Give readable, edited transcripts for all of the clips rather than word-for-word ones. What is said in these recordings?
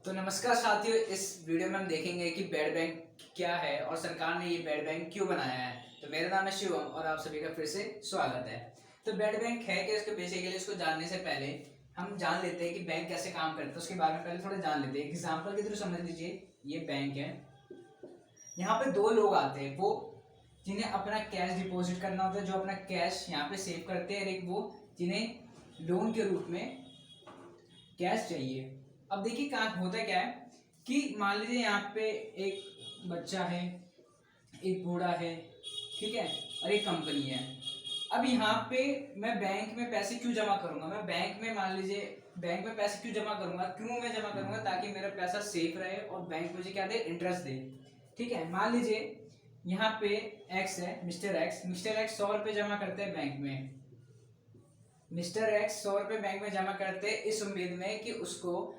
तो नमस्कार साथियों, इस वीडियो में हम देखेंगे कि बेड बैंक क्या है और सरकार ने ये बेड बैंक क्यों बनाया है। तो मेरा नाम है शिवम और आप सभी का फिर से स्वागत है। तो बेड बैंक है कि इसको बेसिकली इसको जानने से पहले हम जान लेते हैं कि बैंक कैसे काम करता है। उसके बारे में पहले थोड़ा जान लेते हैं। एग्जाम्पल के थ्रू समझ लीजिए, ये बैंक है। यहाँ पे दो लोग आते हैं, वो जिन्हें अपना कैश डिपॉजिट करना होता है, जो अपना कैश यहाँ पे सेव करते हैं, और एक वो जिन्हें लोन के रूप में कैश चाहिए। अब देखिए कहाँ होता क्या है कि मान लीजिए यहाँ पे एक बच्चा है, एक बूढ़ा है, ठीक है, और एक कंपनी है। अब यहाँ पे मैं बैंक में पैसे क्यों जमा करूंगा? मैं बैंक में मान लीजिए बैंक में पैसे क्यों जमा करूंगा? क्यों मैं जमा करूंगा? ताकि मेरा पैसा सेफ रहे और बैंक मुझे क्या दे? इंटरेस्ट दे। ठीक है, मान लीजिए यहाँ पे एक्स है, मिस्टर एक्स 100 रुपये जमा करते हैं बैंक में। मिस्टर एक्स 100 रुपये बैंक में जमा करते हैं इस उम्मीद में कि उसको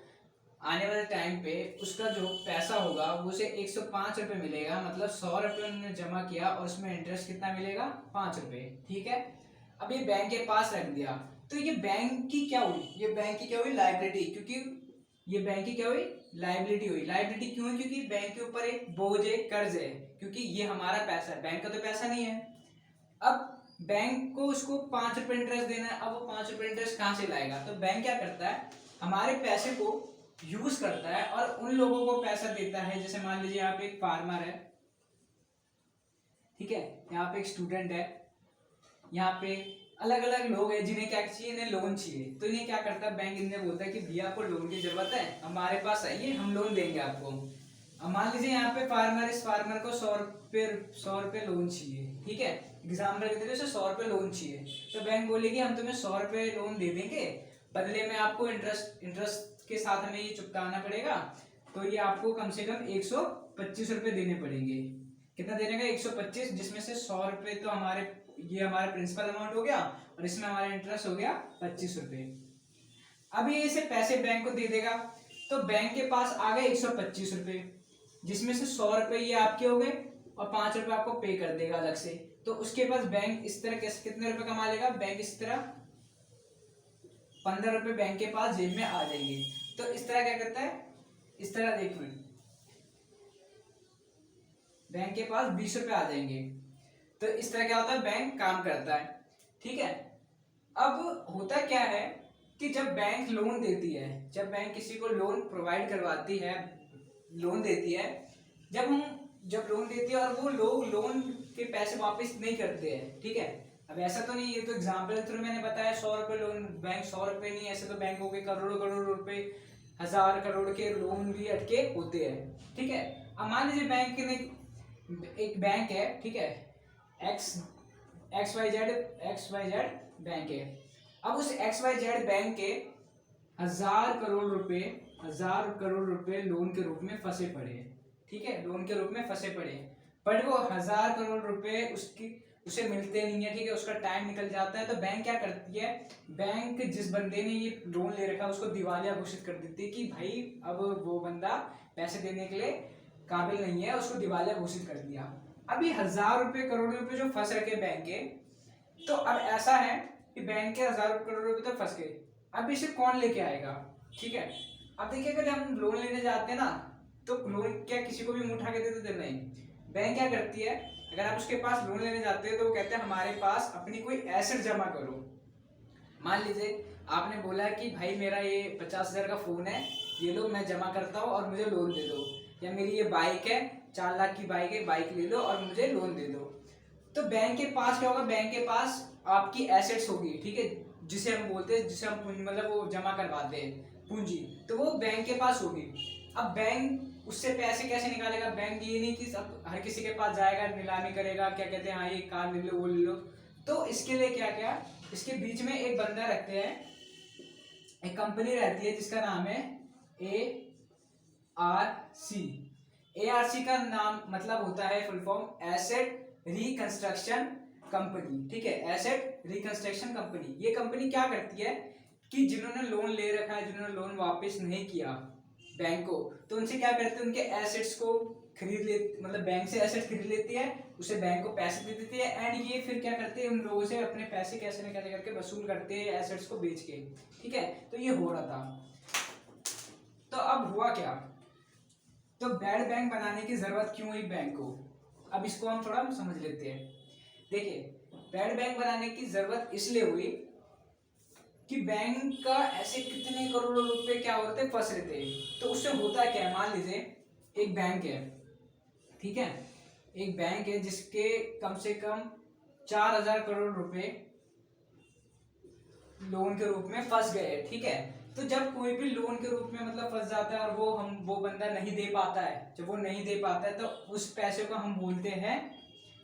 आने वाले टाइम पे उसका जो पैसा होगा वो उसे 105 रुपये मिलेगा। मतलब 100 रुपये उन्होंने जमा किया और उसमें इंटरेस्ट कितना मिलेगा? 5 रुपये। ठीक है, अब ये बैंक के पास रख दिया, तो ये बैंक की क्या हुई? ये बैंक की क्या हुई? लाइबिलिटी। क्योंकि ये बैंक की क्या हुई? लाइबिलिटी हुई। लाइबिलिटी क्यों? क्योंकि बैंक के ऊपर एक बोझ है, कर्ज है, क्योंकि ये हमारा पैसा है, बैंक का तो पैसा नहीं है। अब बैंक को उसको 5 रुपये इंटरेस्ट देना है। अब वो 5 रुपये इंटरेस्ट कहाँ से लाएगा? तो बैंक क्या करता है, हमारे पैसे को यूज करता है और उन लोगों को पैसा देता है। जैसे मान लीजिए यहाँ पे एक फार्मर है, ठीक है, यहाँ पे एक स्टूडेंट है, यहाँ पे अलग अलग लोग हैं जिन्हें क्या चाहिए? इन्हें लोन चाहिए। तो इन्हें क्या करता है बैंक? इन्हें बोलता है कि भैया आपको लोन की जरूरत है, हमारे पास आइए, हम लोन देंगे आपको। अब मान लीजिए यहाँ पे इस फार्मर को 100 रुपये लोन चाहिए। ठीक है, एग्जाम्पल के तरीके से 100 रुपये लोन चाहिए। तो बैंक बोलेगी हम तुम्हें 100 रुपये लोन दे देंगे, बदले में आपको इंटरेस्ट के साथ हमें ये चुकाना पड़ेगा। तो ये आपको कम से कम 125 रुपये देने पड़ेंगे। कितना देने का? 125, जिसमें से 100 रुपये तो ये हमारा प्रिंसिपल अमाउंट हो गया और इसमें हमारा इंटरेस्ट हो गया 25 रुपये। अब ये इसे पैसे बैंक को दे देगा, तो बैंक के पास आ गए 125 रुपये, जिसमें से 100 रुपये ये आपके हो गए और 5 रुपये आपको पे कर देगा अलग से। तो उसके पास बैंक इस तरह कैसे कितने रुपए कमा लेगा? बैंक इस तरह 15 रुपये बैंक के पास जेब में आ जाएंगे। तो इस तरह क्या करता है? इस तरह देखो, बैंक के पास 20 रुपये आ जाएंगे। तो इस तरह क्या होता है? बैंक काम करता है। ठीक है, अब होता क्या है कि जब बैंक लोन देती है, जब बैंक किसी को लोन प्रोवाइड करवाती है, लोन देती है, जब लोन देती है और वो लोग लोन के पैसे वापस नहीं करते हैं। ठीक है, अब ऐसा तो नहीं, ये तो एग्जाम्पल थ्रू मैंने बताया 100 रुपये लोन, बैंक 100 रुपये नहीं, ऐसे तो बैंकों के करोड़ों करोड़ रुपए, 1000 करोड़ के लोन भी अटके होते हैं। ठीक है, अब मान लीजिए एक बैंक है, ठीक है, एक्स वाई जेड बैंक है। अब उस XYZ बैंक के 1000 करोड़ रुपए लोन के रूप में फंसे पड़े हैं। ठीक है, लोन के रूप में फंसे पड़े हैं, बट वो 1000 करोड़ रुपए उसे मिलते नहीं है। ठीक है, उसका टाइम निकल जाता है। तो बैंक क्या करती है? बैंक जिस बंदे ने ये लोन ले रखा है उसको दिवालिया घोषित कर देती है कि भाई अब वो बंदा पैसे देने के लिए काबिल नहीं है, उसको दिवालिया घोषित कर दिया। अभी 1000 रुपये करोड़ रुपए जो फंस रखे बैंक के, तो अब ऐसा है कि बैंक के 1000 करोड़ रुपए तो फंस गए। अब इसे कौन लेके आएगा? ठीक है, अब देखिए अगर हम लोन लेने जाते हैं ना, तो लोन क्या किसी को भी मुंह उठा के दे देते? नहीं। बैंक क्या करती है, अगर आप उसके पास लोन लेने जाते हैं तो वो कहते हैं हमारे पास अपनी कोई एसेट जमा करो। मान लीजिए आपने बोला कि भाई मेरा ये 50,000 का फोन है, ये लो मैं जमा करता हूँ और मुझे लोन दे दो। या मेरी ये बाइक है, 4 लाख की बाइक है, बाइक ले लो और मुझे लोन दे दो। तो बैंक के पास क्या होगा? बैंक के पास आपकी एसेट्स होगी। ठीक है, जिसे हम बोलते हैं, जिसे हम मतलब वो जमा करवाते हैं पूंजी, तो वो बैंक के पास होगी। अब बैंक उससे पैसे कैसे निकालेगा? बैंक ये नहीं कि सब हर किसी के पास जाएगा, नीलामी करेगा, क्या कहते हैं, हाँ ये कार ले लो, वो ले लो। तो इसके लिए क्या क्या, इसके बीच में एक बंदा रखते हैं, एक कंपनी रहती है जिसका नाम है ARC का नाम मतलब होता है full form asset reconstruction company. ठीक है, एसेट रिकंस्ट्रक्शन कंपनी। ये कंपनी क्या करती है कि जिन्होंने लोन ले रखा है, जिन्होंने लोन वापस नहीं किया बैंक को, तो उनसे क्या करते हैं? उनके एसेट्स को खरीद ले, मतलब बैंक से एसेट खरीद लेती है, उसे बैंक को पैसे दे देती है, एंड ये फिर क्या करते हैं? उन लोगों से अपने पैसे कैसे न कैसे करके वसूल करते हैं एसेट्स को बेच के। ठीक है, तो ये हो रहा था। तो अब हुआ क्या, तो बैड बैंक बनाने की जरूरत क्यों हुई बैंक को, अब इसको हम थोड़ा समझ लेते हैं। देखिए, बैड बैंक बनाने की जरूरत इसलिए हुई कि बैंक का ऐसे कितने करोड़ों रुपए क्या होते फंस रहे थे। तो उससे होता क्या है, मान लीजिए एक बैंक है, ठीक है, एक बैंक है जिसके कम से कम 4,000 करोड़ रुपए लोन के रूप में फंस गए, ठीक है। तो जब कोई भी लोन के रूप में मतलब फंस जाता है और वो बंदा नहीं दे पाता है, जब वो नहीं दे पाता है तो उस पैसे को हम बोलते हैं,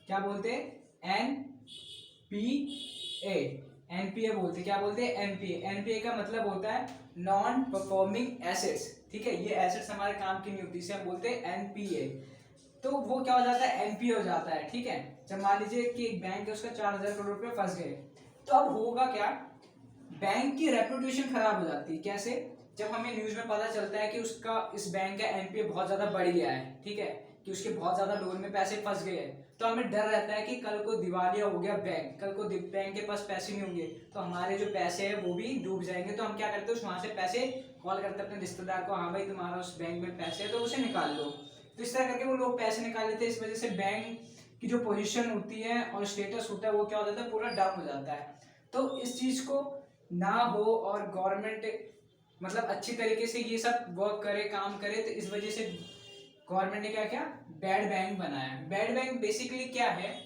क्या बोलते हैं, एनपीए। एनपीए बोलते हैं, क्या बोलते हैं, एनपीए। एनपीए का मतलब होता है नॉन परफॉर्मिंग एसेट्स, ठीक है, ये एसेट्स हमारे काम की नहीं होती, इसे हम बोलते हैं एनपीए। तो वो क्या हो जाता है, एनपीए हो जाता है, ठीक है। जब मान लीजिए कि एक बैंक है, उसका 4,000 करोड़ रुपए फंस गए, तो अब होगा क्या, बैंक की रेपुटेशन खराब हो जाती है। कैसे, जब हमें न्यूज में पता चलता है कि उसका इस बैंक का एनपीए बहुत ज्यादा बढ़ गया है, ठीक है, कि उसके बहुत ज्यादा लोन में पैसे फंस गए हैं, तो हमें डर रहता है कि कल को दिवालिया हो गया बैंक, कल को बैंक के पास पैसे नहीं होंगे, तो हमारे जो पैसे हैं वो भी डूब जाएंगे। तो हम क्या करते हैं, वहां से पैसे कॉल करते हैं अपने रिश्तेदार को, हाँ भाई तुम्हारा उस बैंक में पैसे है तो उसे निकाल लो। तो इस तरह करके वो लोग पैसे निकाल लेते हैं। इस वजह से बैंक की जो पोजीशन होती है और स्टेटस होता है वो क्या हो जाता है, पूरा डाउन हो जाता है। तो इस चीज को ना हो और गवर्नमेंट मतलब अच्छी तरीके से ये सब वर्क करे, काम करे, तो इस वजह से गवर्नमेंट ने क्या किया, बैड बैंक बनाया। बैड बैंक बेसिकली क्या है,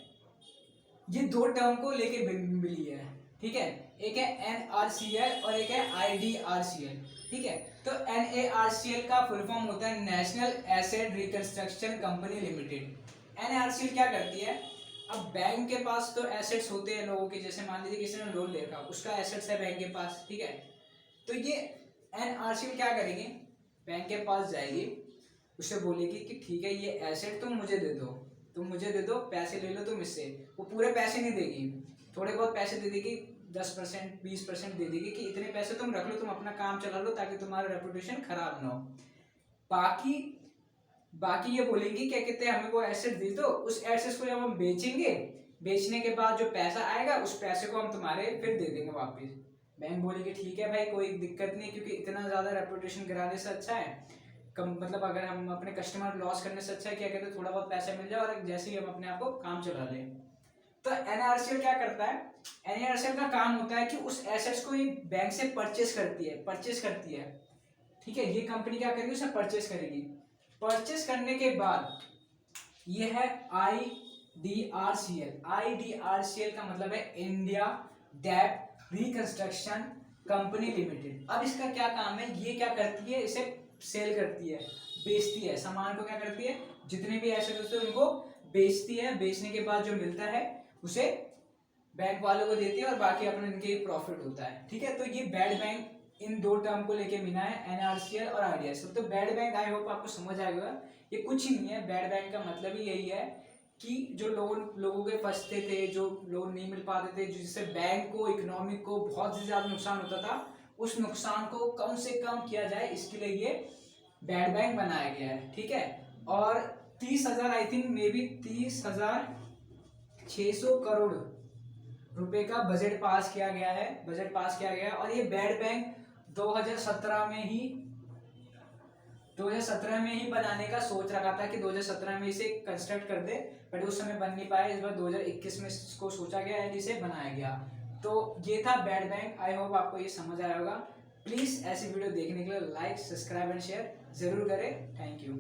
ये दो टर्म को लेके मिली है, ठीक है, एक है एनआरसीएल और एक है आईडीआरसीएल, ठीक है। तो एनएआरसीएल का फुल फॉर्म होता है national asset reconstruction company limited. NRCL क्या करती है, अब बैंक के पास तो एसेट्स होते हैं लोगों के, जैसे मान लीजिए किसी ने लोन ले रखा, उसका एसेट्स है बैंक के पास, ठीक है। तो ये एनआरसीएल क्या करेगी, बैंक के पास जाएगी, उससे बोलेगी कि ठीक है ये एसेट तुम मुझे दे दो, तुम मुझे दे दो, पैसे ले लो तुम इससे। वो पूरे पैसे नहीं देगी, थोड़े बहुत पैसे दे देगी, 10% 20% दे देगी कि इतने पैसे तुम रख लो, तुम अपना काम चला लो ताकि तुम्हारा रेपुटेशन खराब ना हो। बाकी बाकी ये बोलेंगी क्या कहते हैं, हमें वो एसेट दे दो, उस एसेट को जब हम बेचेंगे, बेचने के बाद जो पैसा आएगा उस पैसे को हम तुम्हारे फिर दे देंगे वापस। बैंक बोलेगी ठीक है भाई कोई दिक्कत नहीं, क्योंकि इतना ज्यादा रेपुटेशन गिराने से अच्छा है कम, मतलब अगर हम अपने कस्टमर लॉस करने से अच्छा है क्या कहते हैं थोड़ा बहुत पैसा मिल जाए और जैसे ही हम अपने आप को काम चला लें। तो एनआरसीएल क्या करता है, एनआरसीएल का काम होता है कि उस एसेट्स को ये बैंक से परचेस करती है, ठीक है। ये कंपनी क्या करेगी, उसे परचेस करेगी। परचेस करने के बाद ये है आईडीआरसीएल। आईडीआरसीएल का मतलब है India debt reconstruction company limited. अब इसका क्या काम है, ये क्या करती है, इसे सेल करती है, बेचती है, सामान को क्या करती है, जितने भी एसेट होते हैं उनको बेचती है, बेचने के बाद जो मिलता है उसे बैंक वालों को देती है और बाकी अपने इनके प्रॉफिट होता है, ठीक है। तो ये बैड बैंक इन दो टर्म को लेके मिला है, एनआरसीएल और आईडीआरसीएल। तो बैड बैंक आई होप आपको समझ आएगा, ये कुछ ही नहीं है, बैड बैंक का मतलब ही यही है कि जो लोगों के फंसते थे, जो लोन नहीं मिल पाते थे, जिससे बैंक को, इकोनॉमी को बहुत ज्यादा नुकसान होता था, उस नुकसान को कम से कम किया जाए, इसके लिए ये बैड बैंक बनाया गया है, ठीक है। और 30,000 I think may be 30,600 crore रुपए का बजट पास किया गया है। और ये बैड बैंक 2017 में ही बनाने का सोच रखा था कि 2017 में इसे कंस्ट्रक्ट कर दे, बट उस समय बन नहीं पाया, इस बार 2021 में इसको सोचा गया एंड इसे बनाया गया। तो ये था बैड बैंक। आई होप आपको ये समझ आया होगा। प्लीज ऐसी वीडियो देखने के लिए लाइक, सब्सक्राइब एंड शेयर जरूर करें। Thank you.